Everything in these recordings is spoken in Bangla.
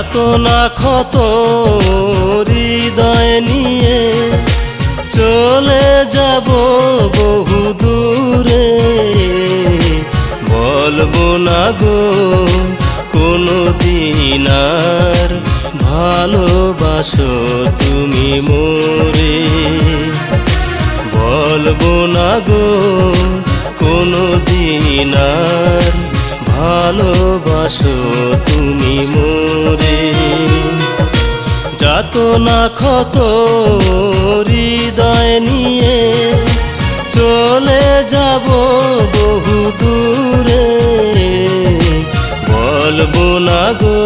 যাতনা ক্ষত হৃদয় নিয়ে চলে যাব বহু দূরে, বলবো না গো কোনো দিন আর ভালোবাসো তুমি মোরে। বলবো না গো কোনো দিন আর ভালোবাসো তুমি মোরে। যাতনা ক্ষত হৃদয় নিয়ে চলে যাব বহু দূরে, বলবো না গো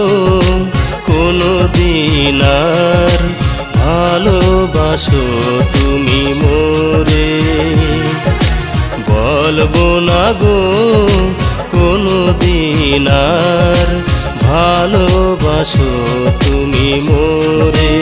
কোনো দিন আর ভালোবাসো তুমি মোরে। বলবো না গো কোনো দিন আর ভালোবাসো তুমি মোরে।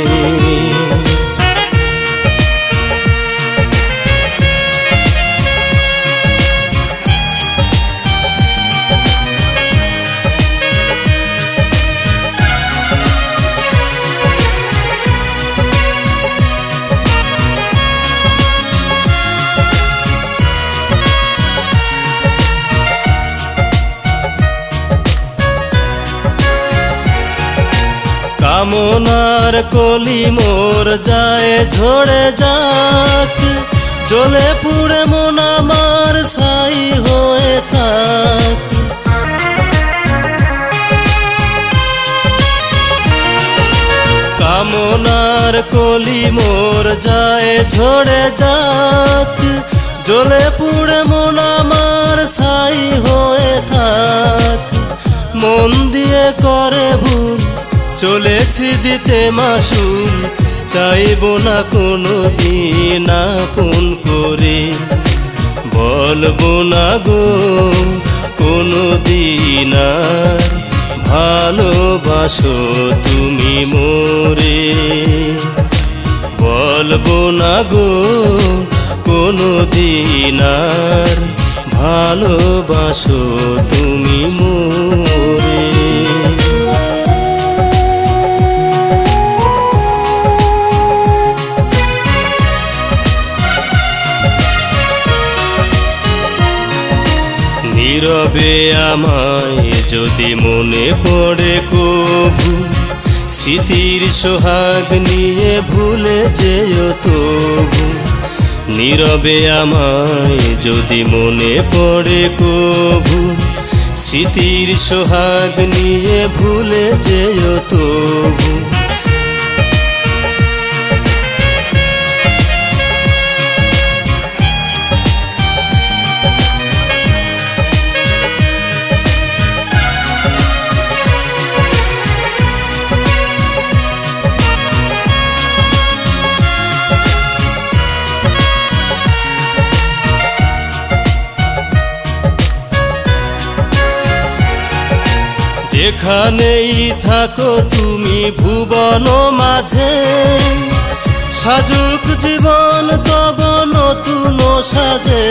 কামনার কলি মোর যায় ঝরে যাক, জ্বলে পুড়ে মন আমার ছাই হয়ে থাক। কামনার কলি মোর যায় ঝরে যাক, জ্বলে পুড়ে মন আমার ছাই হয়ে থাক। মন দিয়ে করে ভুল চলেছি দিতে মাসুল, চাইব না কোনো দিন আপন করে। বলবো না গো কোনো দিন আর ভালোবাসো তুমি মোরে। বলবো না গো কোনো দিন আর ভালোবাসো তুমি মোরে। নীরবে আমায় যদি মনে পড়ে কভু, স্মৃতির সোহাগ নিয়ে ভুলে যেও তবু। নীরবে আমায় যদি মনে পড়ে কভু, স্মৃতির সোহাগ নিয়ে ভুলে যেও তবু। যেখানেই থাকো তুমি ভুবন মাঝে, সাজুক জীবন তব নতুন সাজে।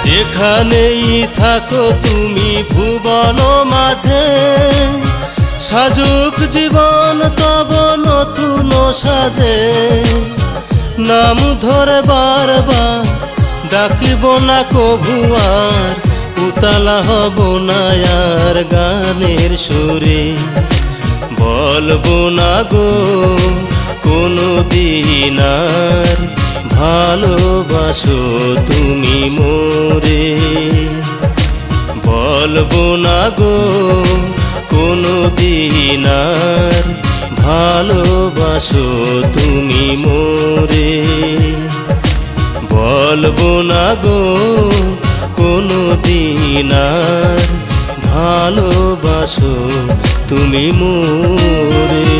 যেখানেই থাকো তুমি ভুবন মাঝে, সাজুক জীবন তব নতুন সাজে। নাম ধরে বারবার ডাকিব না কভু আর, উতালা হব না আর গানের সুরে। বলবো না গো কোনো দিন আর ভালোবাসো তুমি মোরে। বলবো না গো কোনো দিন আর ভালোবাসো তুমি মোরে। বলবো না গো কোনো দিন আর ভালোবাসো তুমি মোরে।